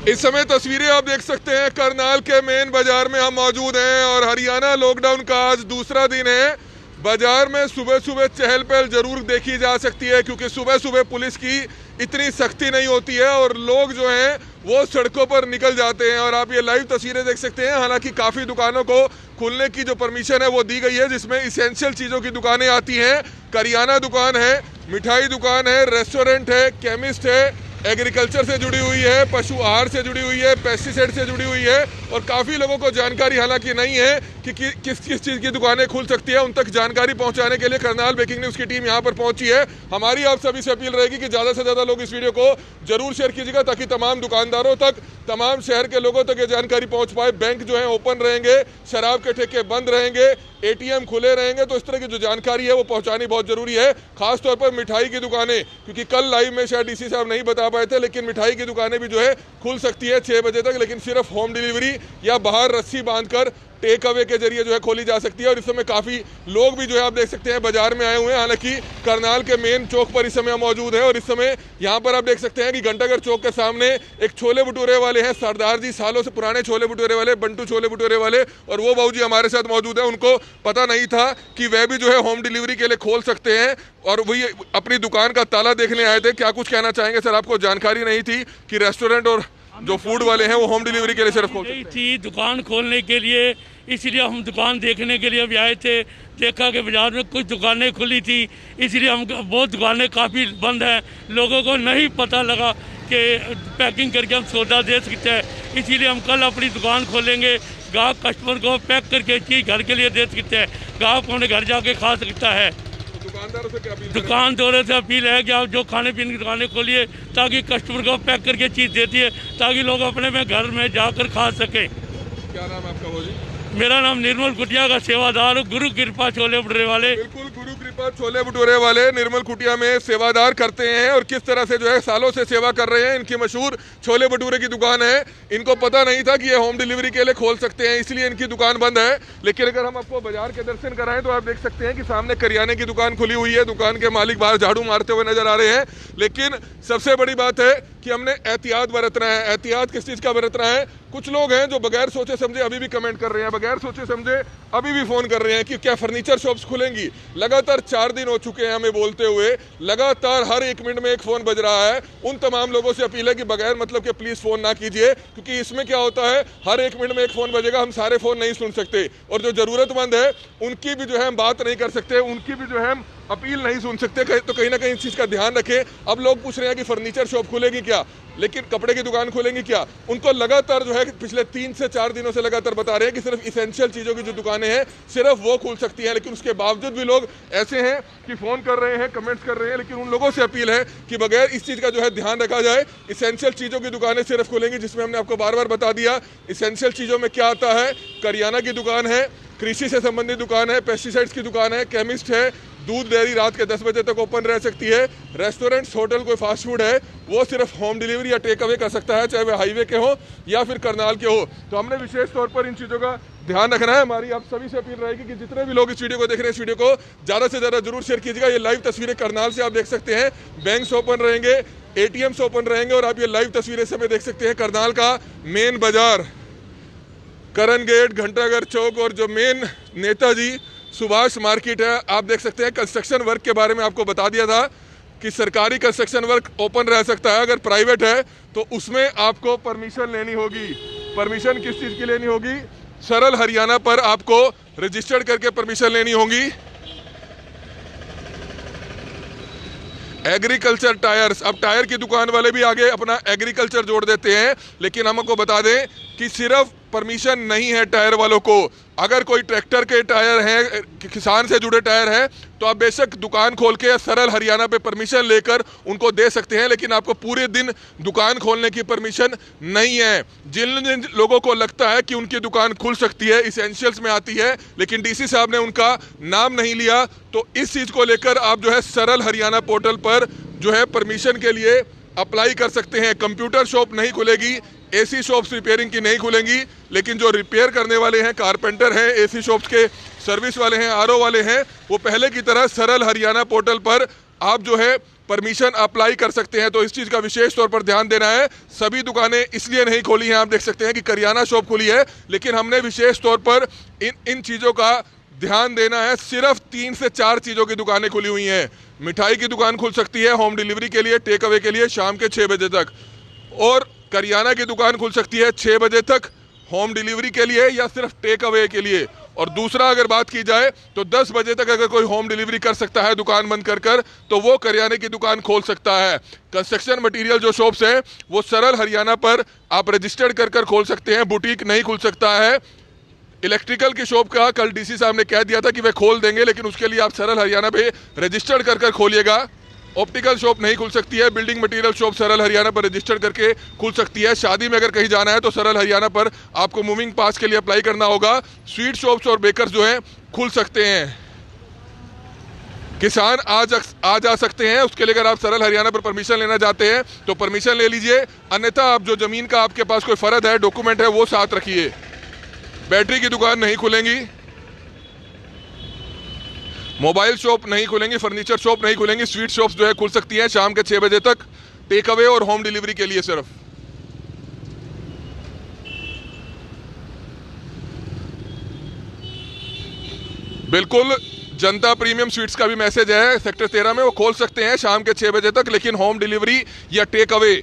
इस समय तस्वीरें आप देख सकते हैं, करनाल के मेन बाजार में हम मौजूद हैं और हरियाणा लॉकडाउन का आज दूसरा दिन है। बाजार में सुबह सुबह चहल पहल जरूर देखी जा सकती है, क्योंकि सुबह सुबह पुलिस की इतनी सख्ती नहीं होती है और लोग जो हैं वो सड़कों पर निकल जाते हैं। और आप ये लाइव तस्वीरें देख सकते हैं। हालांकि काफ़ी दुकानों को खुलने की जो परमिशन है वो दी गई है, जिसमें इसेंशियल चीज़ों की दुकानें आती हैं। करियाना दुकान है, मिठाई दुकान है, रेस्टोरेंट है, केमिस्ट है, एग्रीकल्चर से जुड़ी हुई है, पशु आहार से जुड़ी हुई है, पेस्टिसाइड से जुड़ी हुई है। और काफ़ी लोगों को जानकारी हालांकि नहीं है कि किस किस चीज़ की दुकानें खुल सकती है। उन तक जानकारी पहुंचाने के लिए करनाल ब्रेकिंग न्यूज़ की टीम यहां पर पहुंची है। हमारी आप सभी से अपील रहेगी कि ज़्यादा से ज़्यादा लोग इस वीडियो को जरूर शेयर कीजिएगा, ताकि तमाम दुकानदारों तक, तमाम शहर के लोगों तक ये जानकारी पहुँच पाए। बैंक जो है ओपन रहेंगे, शराब के ठेके बंद रहेंगे, ATM खुले रहेंगे, तो इस तरह की जो जानकारी है वो पहुंचानी बहुत जरूरी है। खासतौर पर मिठाई की दुकानें, क्योंकि कल लाइव में शायद DC साहब नहीं बता पाए थे, लेकिन मिठाई की दुकानें भी जो है खुल सकती है 6 बजे तक, लेकिन सिर्फ होम डिलीवरी या बाहर रस्सी बांधकर टेक अवे के जरिए जो है खोली जा सकती है। और इस समय काफ़ी लोग भी जो है आप देख सकते हैं बाजार में आए हुए हैं। हालांकि करनाल के मेन चौक पर इस समय मौजूद है और इस समय यहाँ पर आप देख सकते हैं कि घंटाघर चौक के सामने एक छोले भटूरे वाले हैं, सरदार जी, सालों से पुराने छोले भटूरे वाले, बंटू छोले भटूरे वाले, और वो बाबू जी हमारे साथ मौजूद है। उनको पता नहीं था कि वह भी जो है होम डिलीवरी के लिए खोल सकते हैं और वही अपनी दुकान का ताला देखने आए थे। क्या कुछ कहना चाहेंगे सर? आपको जानकारी नहीं थी कि रेस्टोरेंट और जो फूड वाले हैं वो होम डिलीवरी के लिए सिर्फ खोल सकते हैं? थी दुकान खोलने के लिए, इसलिए हम दुकान देखने के लिए भी आए थे। देखा कि बाजार में कुछ दुकानें खुली थी, इसलिए हम बहुत दुकानें काफ़ी बंद हैं। लोगों को नहीं पता लगा कि पैकिंग करके हम सौदा दे सकते हैं, इसीलिए हम कल अपनी दुकान खोलेंगे। गाहक कस्टमर को पैक करके चीज़ घर के लिए दे सकते हैं, गाहक उन्हें घर जाके खा सकता है। दुकानदारों से क्या अपील? दुकानदारों से अपील है कि आप जो खाने पीने की दुकानें खोलिए, ताकि कस्टमर को पैक करके चीज़ देती है, ताकि लोग अपने में घर में जाकर खा सकें। क्या नाम है आपका? वो जी, मेरा नाम निर्मल कुटिया का सेवादार, गुरु कृपा छोले भटूरे वाले। बिल्कुल, गुरु कृपा छोले भटूरे वाले निर्मल कुटिया में सेवादार करते हैं और किस तरह से जो है सालों से सेवा कर रहे हैं। इनकी मशहूर छोले भटूरे की दुकान है। इनको पता नहीं था कि ये होम डिलीवरी के लिए खोल सकते हैं, इसलिए इनकी दुकान बंद है। लेकिन अगर हम आपको बाजार के दर्शन कराएं तो आप देख सकते हैं कि सामने करियाने की दुकान खुली हुई है। दुकान के मालिक बाहर झाड़ू मारते हुए नजर आ रहे हैं। लेकिन सबसे बड़ी बात है कि हमने एहतियात बरतना है। एहतियात किस चीज़ का बरतना है? कुछ लोग हैं जो बगैर सोचे समझे अभी भी कमेंट कर रहे हैं, बगैर सोचे समझे अभी भी फ़ोन कर रहे हैं कि क्या फर्नीचर शॉप्स खुलेंगी। लगातार 4 दिन हो चुके हैं हमें बोलते हुए, लगातार हर 1 मिनट में एक फ़ोन बज रहा है। उन तमाम लोगों से अपील है कि बगैर मतलब के प्लीज़ फ़ोन ना कीजिए, क्योंकि इसमें क्या होता है, हर 1 मिनट में एक फ़ोन बजेगा, हम सारे फ़ोन नहीं सुन सकते। और जो ज़रूरतमंद है उनकी भी जो है हम बात नहीं कर सकते, उनकी भी जो है हम अपील नहीं सुन सकते। तो कहीं ना कहीं इस चीज़ का ध्यान रखें। अब लोग पूछ रहे हैं कि फर्नीचर शॉप खुलेगी क्या, लेकिन कपड़े की दुकान खोलेंगी क्या? उनको लगातार जो है पिछले 3 से 4 दिनों से लगातार बता रहे हैं कि सिर्फ इसेंशियल चीज़ों की जो दुकानें हैं सिर्फ वो खुल सकती हैं। लेकिन उसके बावजूद भी लोग ऐसे हैं कि फ़ोन कर रहे हैं, कमेंट्स कर रहे हैं। लेकिन उन लोगों से अपील है कि बगैर इस चीज़ का जो है ध्यान रखा जाए। इसेंशियल चीज़ों की दुकानें सिर्फ खुलेंगी, जिसमें हमने आपको बार बार बता दिया। इसेंशियल चीज़ों में क्या आता है? करियाना की दुकान है, कृषि से संबंधित दुकान है, पेस्टिसाइड्स की दुकान है, केमिस्ट है, दूध डेयरी रात के 10 बजे तक ओपन रह सकती है। रेस्टोरेंट्स, होटल, कोई फास्ट फूड है वो सिर्फ होम डिलीवरी या टेक अवे कर सकता है, चाहे वह हाईवे के हो या फिर करनाल के हो। तो हमने विशेष तौर पर इन चीज़ों का ध्यान रखना है। हमारी आप सभी से अपील रहेगी कि जितने भी लोग इस वीडियो को देख रहे हैं, इस वीडियो को ज़्यादा से ज़्यादा जरूर शेयर कीजिएगा। ये लाइव तस्वीरें करनाल से आप देख सकते हैं। बैंक्स ओपन रहेंगे, ATMs ओपन रहेंगे और आप ये लाइव तस्वीरें समय देख सकते हैं। करनाल का मेन बाजार, करण गेट, घंटाघर चौक और जो मेन नेताजी सुभाष मार्केट है, आप देख सकते हैं। कंस्ट्रक्शन वर्क के बारे में आपको बता दिया था कि सरकारी कंस्ट्रक्शन वर्क ओपन रह सकता है, अगर प्राइवेट है तो उसमें आपको परमिशन लेनी होगी। परमिशन किस चीज़ की लेनी होगी? सरल हरियाणा पर आपको रजिस्टर्ड करके परमिशन लेनी होगी। एग्रीकल्चर टायर्स, अब टायर की दुकान वाले भी आगे अपना एग्रीकल्चर जोड़ देते हैं, लेकिन हम आपको बता दें कि सिर्फ परमिशन नहीं है टायर वालों को। अगर कोई ट्रैक्टर के टायर हैं, किसान से जुड़े टायर हैं, तो आप बेशक दुकान खोल के सरल हरियाणा पे परमिशन लेकर उनको दे सकते हैं, लेकिन आपको पूरे दिन दुकान खोलने की परमिशन नहीं है। जिन लोगों को लगता है कि उनकी दुकान खुल सकती है, इसेंशियल्स में आती है, लेकिन DC साहब ने उनका नाम नहीं लिया, तो इस चीज़ को लेकर आप जो है सरल हरियाणा पोर्टल पर जो है परमिशन के लिए अप्लाई कर सकते हैं। कंप्यूटर शॉप नहीं खुलेगी, AC शॉप्स रिपेयरिंग की नहीं खुलेंगी, लेकिन जो रिपेयर करने वाले हैं, कारपेंटर हैं, AC शॉप्स के सर्विस वाले हैं, RO वाले हैं, वो पहले की तरह सरल हरियाणा पोर्टल पर आप जो है परमिशन अप्लाई कर सकते हैं। तो इस चीज़ का विशेष तौर पर ध्यान देना है। सभी दुकानें इसलिए नहीं खोली हैं, आप देख सकते हैं कि करियाना शॉप खुली है, लेकिन हमने विशेष तौर पर इन चीज़ों का ध्यान देना है। सिर्फ 3 से 4 चीज़ों की दुकानें खुली हुई हैं। मिठाई की दुकान खुल सकती है होम डिलीवरी के लिए, टेक अवे के लिए शाम के 6 बजे तक, और करियाना की दुकान खुल सकती है 6 बजे तक होम डिलीवरी के लिए या सिर्फ टेक अवे के लिए। और दूसरा अगर बात की जाए तो 10 बजे तक अगर कोई होम डिलीवरी कर सकता है दुकान बंद कर तो वो करियाने की दुकान खोल सकता है। कंस्ट्रक्शन मटेरियल जो शॉप्स हैं वो सरल हरियाणा पर आप रजिस्टर्ड कर खोल सकते हैं, बुटीक नहीं खुल सकता है। इलेक्ट्रिकल की शॉप का कल डीसी साहब ने कह दिया था कि वे खोल देंगे, लेकिन उसके लिए आप सरल हरियाणा पे रजिस्टर्ड कर खोलिएगा। ऑप्टिकल शॉप नहीं खुल सकती है। बिल्डिंग मटेरियल शॉप सरल हरियाणा पर रजिस्टर्ड करके खुल सकती है। शादी में अगर कहीं जाना है तो सरल हरियाणा पर आपको मूविंग पास के लिए अप्लाई करना होगा। स्वीट शॉप्स और बेकर्स जो हैं खुल सकते हैं। किसान आ जा सकते हैं, उसके लिए अगर आप सरल हरियाणा पर परमिशन लेना चाहते हैं तो परमिशन ले लीजिए, अन्यथा आप जो जमीन का आपके पास कोई फर्द है, डॉक्यूमेंट है, वो साथ रखिए। बैटरी की दुकान नहीं खुलेंगी, मोबाइल शॉप नहीं खुलेंगी, फर्नीचर शॉप नहीं खुलेंगी। स्वीट शॉप्स जो है खुल सकती हैं शाम के 6 बजे तक, टेक अवे और होम डिलीवरी के लिए सिर्फ। बिल्कुल जनता प्रीमियम स्वीट्स का भी मैसेज है सेक्टर 13 में, वो खोल सकते हैं शाम के 6 बजे तक, लेकिन होम डिलीवरी या टेक अवे,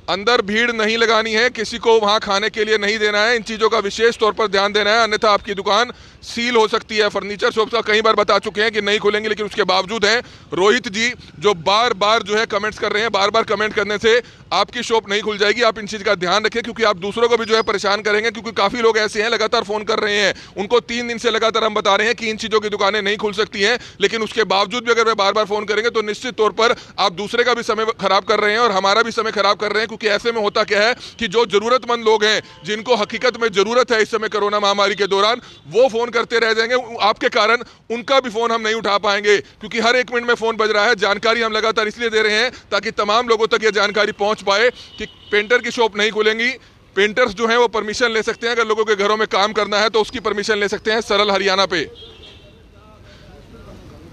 अंदर भीड़ नहीं लगानी है, किसी को वहां खाने के लिए नहीं देना है। इन चीज़ों का विशेष तौर पर ध्यान देना है, अन्यथा आपकी दुकान सील हो सकती है। फर्नीचर शॉप का कई बार बता चुके हैं कि नहीं खुलेंगे, लेकिन उसके बावजूद हैं रोहित जी जो बार बार जो है कमेंट्स कर रहे हैं। बार बार कमेंट करने से आपकी शॉप नहीं खुल जाएगी। आप इन चीज़ का ध्यान रखें, क्योंकि आप दूसरों को भी जो है परेशान करेंगे, क्योंकि काफ़ी लोग ऐसे हैं लगातार फ़ोन कर रहे हैं। उनको 3 दिन से लगातार हम बता रहे हैं कि इन चीज़ों की दुकानें नहीं खुल सकती हैं, लेकिन उसके बावजूद भी अगर वे बार बार फ़ोन करेंगे तो निश्चित तौर पर आप दूसरे का भी समय खराब कर रहे हैं और हमारा भी समय खराब कर रहे हैं। क्योंकि ऐसे में होता क्या है कि जो जरूरतमंद लोग हैं, जिनको हकीकत में जरूरत है इस समय कोरोना महामारी के दौरान, वो फ़ोन करते रह जाएंगे। आपके कारण उनका भी फ़ोन हम नहीं उठा पाएंगे, क्योंकि हर 1 मिनट में फ़ोन बज रहा है। जानकारी हम लगातार इसलिए दे रहे हैं ताकि तमाम लोगों तक ये जानकारी पहुंच पाए कि पेंटर की शॉप नहीं खुलेंगी। पेंटर्स जो हैं वो परमिशन ले सकते हैं, अगर लोगों के घरों में काम करना है तो उसकी परमिशन ले सकते हैं सरल हरियाणा पे।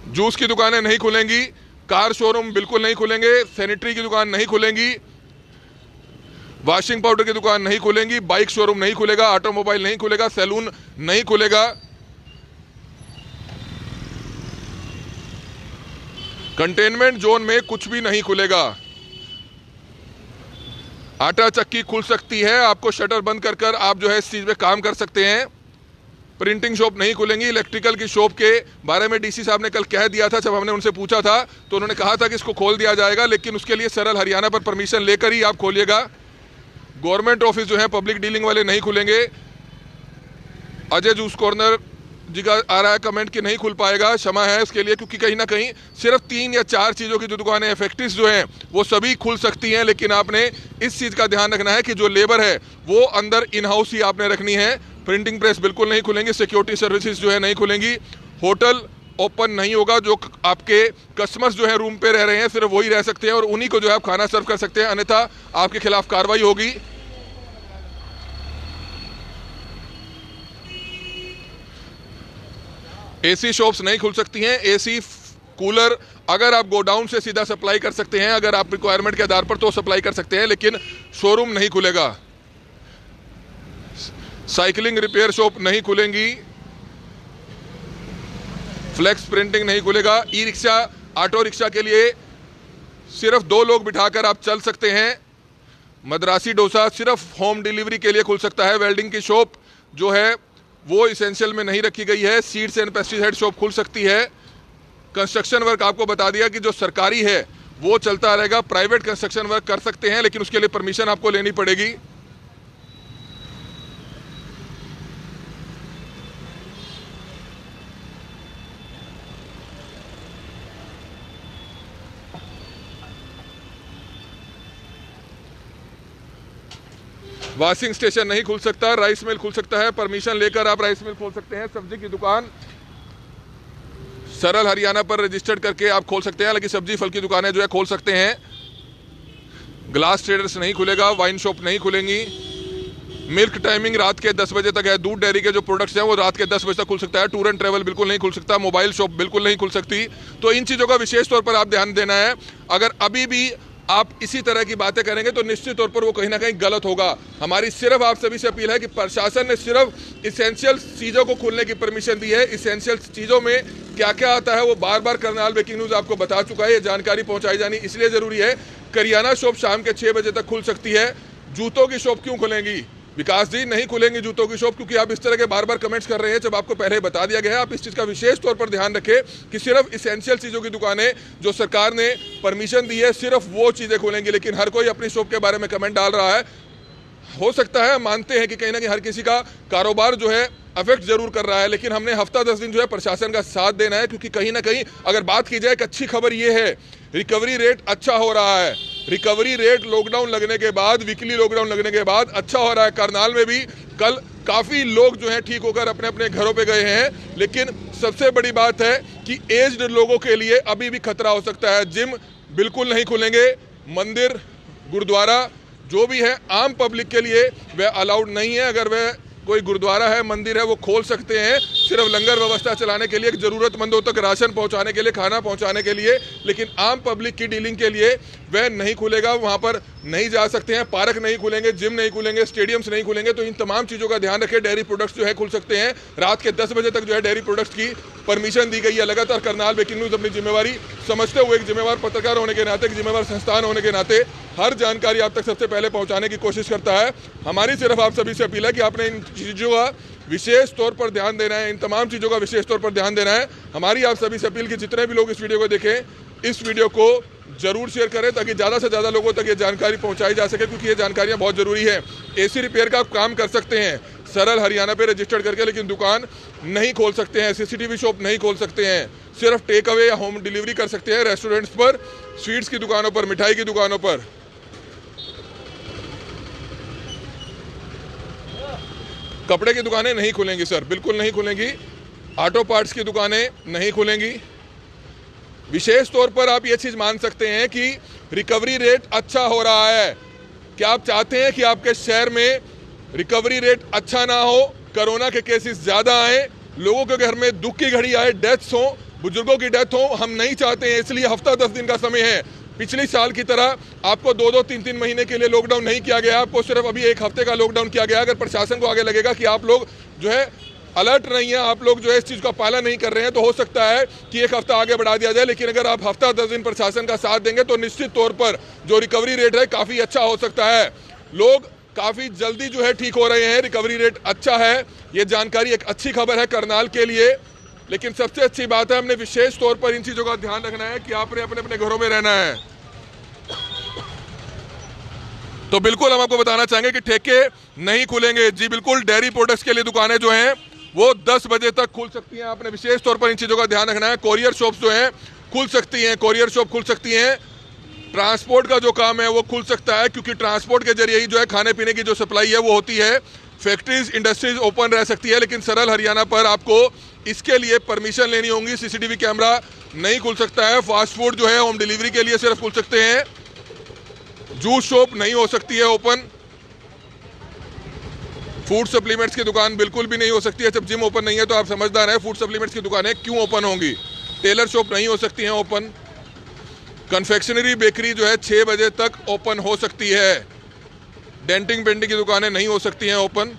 जूस की दुकानें नहीं खुलेंगी, कार शोरूम बिल्कुल नहीं खुलेंगे, सैनिटरी की दुकान नहीं खुलेंगी, वॉशिंग पाउडर की दुकान नहीं खुलेंगी, बाइक शोरूम नहीं खुलेगा, ऑटोमोबाइल नहीं खुलेगा, सैलून नहीं खुलेगा, कंटेनमेंट जोन में कुछ भी नहीं खुलेगा। आटा चक्की खुल सकती है, आपको शटर बंद कर आप जो है इस चीज़ में काम कर सकते हैं। प्रिंटिंग शॉप नहीं खुलेंगी। इलेक्ट्रिकल की शॉप के बारे में डीसी साहब ने कल कह दिया था, जब हमने उनसे पूछा था तो उन्होंने कहा था कि इसको खोल दिया जाएगा, लेकिन उसके लिए सरल हरियाणा पर परमिशन लेकर ही आप खोलिएगा। गवर्नमेंट ऑफिस जो है पब्लिक डीलिंग वाले नहीं खुलेंगे। अजय जूस कॉर्नर जी का आ रहा है कमेंट कि नहीं खुल पाएगा, क्षमा है इसके लिए, क्योंकि कहीं ना कहीं सिर्फ 3 या 4 चीज़ों की जो दुकानें फैक्ट्रीज जो हैं वो सभी खुल सकती हैं, लेकिन आपने इस चीज़ का ध्यान रखना है कि जो लेबर है वो अंदर इन हाउस ही आपने रखनी है। प्रिंटिंग प्रेस बिल्कुल नहीं खुलेंगी, सिक्योरिटी सर्विसेज जो है नहीं खुलेंगी, होटल ओपन नहीं होगा। जो आपके कस्टमर्स जो है रूम पे रह रहे हैं सिर्फ वही रह सकते हैं और उन्हीं को जो है आप खाना सर्व कर सकते हैं, अन्यथा आपके खिलाफ कार्रवाई होगी। एसी शॉप्स नहीं खुल सकती हैं। एसी कूलर अगर आप गोडाउन से सीधा सप्लाई कर सकते हैं, अगर आप रिक्वायरमेंट के आधार पर तो सप्लाई कर सकते हैं, लेकिन शोरूम नहीं खुलेगा। साइकिलिंग रिपेयर शॉप नहीं खुलेंगी, फ्लेक्स प्रिंटिंग नहीं खुलेगा। ई रिक्शा, ऑटो रिक्शा के लिए सिर्फ 2 लोग बिठाकर आप चल सकते हैं। मद्रासी डोसा सिर्फ होम डिलीवरी के लिए खुल सकता है। वेल्डिंग की शॉप जो है वो इसेंशियल में नहीं रखी गई है। सीड्स एंड पेस्टिसाइड शॉप खुल सकती है। कंस्ट्रक्शन वर्क आपको बता दिया कि जो सरकारी है वो चलता रहेगा, प्राइवेट कंस्ट्रक्शन वर्क कर सकते हैं, लेकिन उसके लिए परमिशन आपको लेनी पड़ेगी। वॉशिंग स्टेशन नहीं खुल सकता। राइस मिल खुल सकता है, परमिशन लेकर आप राइस मिल खोल सकते हैं। सब्जी की दुकान सरल हरियाणा पर रजिस्टर्ड करके आप खोल सकते हैं, हालांकि सब्जी फल की दुकानें जो है खोल सकते हैं। ग्लास ट्रेडर्स नहीं खुलेगा, वाइन शॉप नहीं खुलेंगी। मिल्क टाइमिंग रात के 10 बजे तक है। दूध डेयरी के जो प्रोडक्ट्स हैं वो रात के 10 बजे तक खुल सकता है। टूर एंड ट्रैवल बिल्कुल नहीं खुल सकता, मोबाइल शॉप बिल्कुल नहीं खुल सकती। तो इन चीज़ों का विशेष तौर पर आप ध्यान देना है। अगर अभी भी आप इसी तरह की बातें करेंगे तो निश्चित तौर पर वो कहीं ना कहीं गलत होगा। हमारी सिर्फ आप सभी से अपील है कि प्रशासन ने सिर्फ इसेंशियल चीज़ों को खोलने की परमिशन दी है। इसेंशियल चीज़ों में क्या क्या आता है वो बार बार करनाल ब्रेकिंग न्यूज़ आपको बता चुका है। ये जानकारी पहुंचाई जानी इसलिए ज़रूरी है। करियाना शॉप शाम के 6 बजे तक खुल सकती है। जूतों की शॉप क्यों खुलेंगी विकास जी? नहीं खुलेंगी जूतों की शॉप, क्योंकि आप इस तरह के बार बार कमेंट्स कर रहे हैं जब आपको पहले बता दिया गया है। आप इस चीज़ का विशेष तौर पर ध्यान रखें कि सिर्फ इसेंशियल चीज़ों की दुकानें जो सरकार ने परमिशन दी है सिर्फ वो चीज़ें खोलेंगी। लेकिन हर कोई अपनी शॉप के बारे में कमेंट डाल रहा है। हो सकता है, मानते हैं कि कहीं ना कहीं हर किसी का कारोबार जो है अफेक्ट जरूर कर रहा है, लेकिन हमने हफ्ता 10 दिन जो है प्रशासन का साथ देना है। क्योंकि कहीं ना कहीं अगर बात की जाए, एक अच्छी खबर ये है, रिकवरी रेट अच्छा हो रहा है। रिकवरी रेट लॉकडाउन लगने के बाद, वीकली लॉकडाउन लगने के बाद अच्छा हो रहा है। करनाल में भी कल काफ़ी लोग जो हैं ठीक होकर अपने अपने घरों पे गए हैं। लेकिन सबसे बड़ी बात है कि एज्ड लोगों के लिए अभी भी खतरा हो सकता है। जिम बिल्कुल नहीं खुलेंगे। मंदिर, गुरुद्वारा जो भी है आम पब्लिक के लिए वह अलाउड नहीं है। अगर वह कोई गुरुद्वारा है, मंदिर है, वो खोल सकते हैं सिर्फ लंगर व्यवस्था चलाने के लिए, ज़रूरतमंदों तक राशन पहुंचाने के लिए, खाना पहुंचाने के लिए। लेकिन आम पब्लिक की डीलिंग के लिए वह नहीं खुलेगा। वहां पर नहीं जा सकते हैं। पार्क नहीं खुलेंगे, जिम नहीं खुलेंगे, स्टेडियम्स नहीं खुलेंगे। तो इन तमाम चीज़ों का ध्यान रखें। डेयरी प्रोडक्ट्स जो है खुल सकते हैं। रात के 10 बजे तक जो है डेयरी प्रोडक्ट्स की परमिशन दी गई है। लगातार करनाल ब्रेकिंग न्यूज़ अपनी जिम्मेवारी समझते हुए, एक जिम्मेवार पत्रकार होने के नाते, एक जिम्मेवार संस्थान होने के नाते हर जानकारी आप तक सबसे पहले पहुंचाने की कोशिश करता है। हमारी सिर्फ आप सभी से अपील है कि आपने इन चीज़ों का विशेष तौर पर ध्यान देना है। इन तमाम चीज़ों का विशेष तौर पर ध्यान देना है। हमारी आप सभी से अपील कि जितने भी लोग इस वीडियो को देखें, इस वीडियो को जरूर शेयर करें ताकि ज़्यादा से ज़्यादा लोगों तक ये जानकारी पहुंचाई जा सके, क्योंकि ये जानकारियाँ बहुत ज़रूरी है। एसी रिपेयर का आप काम कर सकते हैं सरल हरियाणा पे रजिस्टर्ड करके, लेकिन दुकान नहीं खोल सकते हैं। सीसीटीवी शॉप नहीं खोल सकते हैं। सिर्फ टेक अवे या होम डिलीवरी कर सकते हैं रेस्टोरेंट्स पर, स्वीट्स की दुकानों पर, मिठाई की दुकानों पर। कपड़े की दुकानें नहीं खुलेंगी सर, बिल्कुल नहीं खुलेंगी। ऑटो पार्ट्स की दुकानें नहीं खुलेंगी। विशेष तौर पर आप ये चीज़ मान सकते हैं कि रिकवरी रेट अच्छा हो रहा है। क्या आप चाहते हैं कि आपके शहर में रिकवरी रेट अच्छा ना हो, कोरोना के केसेस ज़्यादा आए, लोगों के घर में दुख की घड़ी आए, डेथ्स हो, बुजुर्गों की डेथ हो? हम नहीं चाहते हैं। इसलिए हफ्ता 10 दिन का समय है। पिछले साल की तरह आपको 2-2, 3-3 महीने के लिए लॉकडाउन नहीं किया गया। आपको सिर्फ अभी 1 हफ्ते का लॉकडाउन किया गया। अगर प्रशासन को आगे लगेगा कि आप लोग जो है अलर्ट नहीं है, आप लोग जो है इस चीज़ का पालन नहीं कर रहे हैं, तो हो सकता है कि 1 हफ्ता आगे बढ़ा दिया जाए। लेकिन अगर आप हफ्ता 10 दिन प्रशासन का साथ देंगे तो निश्चित तौर पर जो रिकवरी रेट है काफ़ी अच्छा हो सकता है। लोग काफ़ी जल्दी जो है ठीक हो रहे हैं। रिकवरी रेट अच्छा है। ये जानकारी एक अच्छी खबर है करनाल के लिए। लेकिन सबसे अच्छी बात है, हमने विशेष तौर पर इन चीज़ों का ध्यान रखना है कि आपने अपने अपने घरों में रहना है। तो बिल्कुल हम आपको बताना चाहेंगे कि ठेके नहीं खुलेंगे। जी बिल्कुल, डेयरी प्रोडक्ट्स के लिए दुकानें जो हैं वो 10 बजे तक खुल सकती हैं। आपने विशेष तौर पर इन चीज़ों का ध्यान रखना है। कोरियर शॉप्स जो हैं खुल सकती हैं, कोरियर शॉप खुल सकती हैं। ट्रांसपोर्ट का जो काम है वो खुल सकता है, क्योंकि ट्रांसपोर्ट के जरिए ही जो है खाने पीने की जो सप्लाई है वो होती है। फैक्ट्रीज, इंडस्ट्रीज ओपन रह सकती है। लेकिन सरल हरियाणा पर आपको इसके लिए परमिशन लेनी होगी। सीसीटीवी कैमरा नहीं खुल सकता है। फास्ट फूड जो है होम डिलीवरी के लिए सिर्फ खुल सकते हैं। जूस शॉप नहीं हो सकती है ओपन। फूड सप्लीमेंट्स की दुकान बिल्कुल भी नहीं हो सकती है। जब जिम ओपन नहीं है तो आप समझदार हैं, फूड सप्लीमेंट्स की दुकानें क्यों ओपन होंगी। टेलर शॉप नहीं हो सकती हैं ओपन। कन्फेक्शनरी बेकरी जो है 6 बजे तक ओपन हो सकती है। डेंटिंग पेंटिंग की दुकानें नहीं हो सकती हैं ओपन।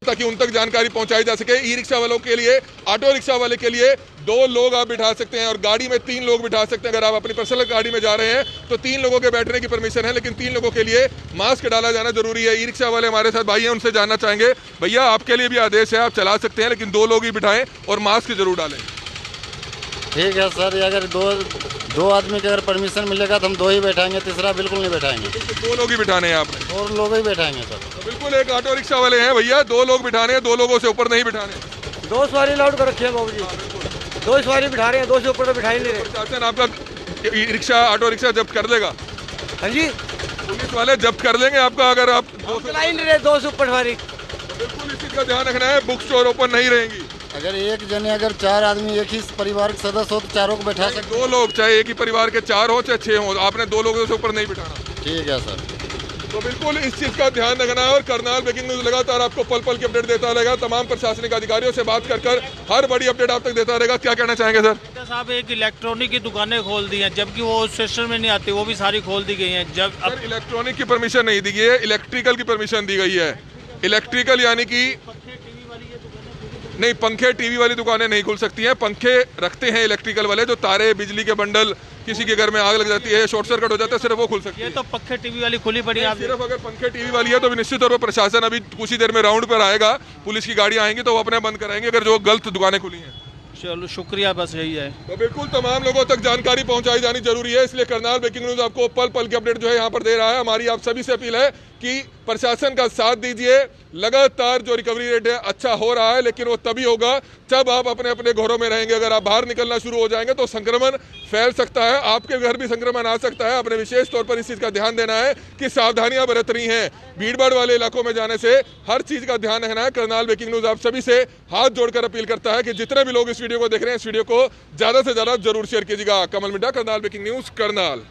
ताकि उन तक जानकारी पहुंचाई जा सके। ई रिक्शा वालों के लिए, ऑटो रिक्शा वाले के लिए 2 लोग आप बिठा सकते हैं और गाड़ी में 3 लोग बिठा सकते हैं। अगर आप अपनी पर्सनल गाड़ी में जा रहे हैं तो 3 लोगों के बैठने की परमिशन है, लेकिन 3 लोगों के लिए मास्क डाला जाना जरूरी है। ई रिक्शा वाले हमारे साथ भाई हैं, उनसे जानना चाहेंगे, भैया आपके लिए भी आदेश है, आप चला सकते हैं लेकिन 2 लोग ही बिठाएं और मास्क जरूर डालें। ठीक है सर, अगर दो आदमी की अगर परमिशन मिलेगा तो हम 2 ही बैठाएंगे, तीसरा बिल्कुल नहीं बैठाएंगे। 2 लोग ही बिठाने हैं आपने? और लोग ही बैठाएंगे सर। तो बिल्कुल एक ऑटो रिक्शा वाले हैं भैया, 2 लोग बिठाने हैं, 2 लोगों से ऊपर नहीं बिठाने। 2 सवारी लाउड कर रखी है बाबू जी। 2 सवारी बिठा रहे हैं, 2 से ऊपर तो बिठा ही नहीं रहे। प्रशासन आपका रिक्शा, ऑटो रिक्शा जब्त कर देगा? हाँ जी, पुलिस वाले जब्त कर लेंगे आपका अगर आप चला ही नहीं रहे 2 से ऊपर सवारी। बिल्कुल इस चीज का ध्यान रखना है। बुक स्टोर ओपन नहीं रहेंगी। अगर एक जने अगर 4 आदमी एक ही परिवार के सदस्य हो तो चारों को बैठा सकते। 2 लोग, चाहे एक ही परिवार के 4 हो चाहे 6 हो, आपने 2 लोगों से ऊपर नहीं बिठाना। ठीक है सर। तो बिल्कुल इस चीज़ का ध्यान रखना है। और करनाल ब्रेकिंग न्यूज़ लगातार आपको पल पल की अपडेट देता रहेगा। तमाम प्रशासनिक अधिकारियों से बात कर हर बड़ी अपडेट आप तक देता रहेगा। क्या कहना चाहेंगे सर? साहब एक इलेक्ट्रॉनिक की दुकानें खोल दी हैं, जबकि वो सेशन में नहीं आती, वो भी सारी खोल दी गई हैं। जब अब सर इलेक्ट्रॉनिक की परमिशन नहीं दी गई है, इलेक्ट्रिकल की परमिशन दी गई है। इलेक्ट्रिकल यानी कि नहीं, पंखे टीवी वाली दुकानें नहीं खुल सकती हैं। पंखे रखते हैं इलेक्ट्रिकल वाले, जो तारे बिजली के बंडल, किसी के घर में आग लग जाती है, शॉर्ट सर्किट हो जाता है, सिर्फ वो खुल सकती है। ये तो पंखे टीवी वाली खुली पड़ी आप सिर्फ अगर पंखे टीवी वाली है तो भी निश्चित तौर पर प्रशासन अभी कुछ ही देर में राउंड पर आएगा, पुलिस की गाड़ियां आएंगी तो वो अपने बंद कराएंगे अगर जो गलत दुकानें खुली हैं। चलो शुक्रिया, बस यही है। तो बिल्कुल तमाम लोगों तक जानकारी पहुंचाई जानी जरूरी है, इसलिए करनाल ब्रेकिंग न्यूज आपको पल पल की अपडेट जो है यहाँ पर दे रहा है। हमारी आप सभी से अपील है कि प्रशासन का साथ दीजिए। लगातार जो रिकवरी रेट है अच्छा हो रहा है, लेकिन वो तभी होगा जब आप अपने अपने घरों में रहेंगे। अगर आप बाहर निकलना शुरू हो जाएंगे तो संक्रमण फैल सकता है, आपके घर भी संक्रमण आ सकता है। अपने विशेष तौर पर इस चीज़ का ध्यान देना है कि सावधानियां बरतनी हैं। भीड़भाड़ वाले इलाकों में जाने से हर चीज़ का ध्यान रखना है। करनाल ब्रेकिंग न्यूज़ आप सभी से हाथ जोड़कर अपील करता है कि जितने भी लोग इस वीडियो को देख रहे हैं, इस वीडियो को ज़्यादा से ज़्यादा जरूर शेयर कीजिएगा। कमल मिड्डा, करनाल ब्रेकिंग न्यूज़, करनाल।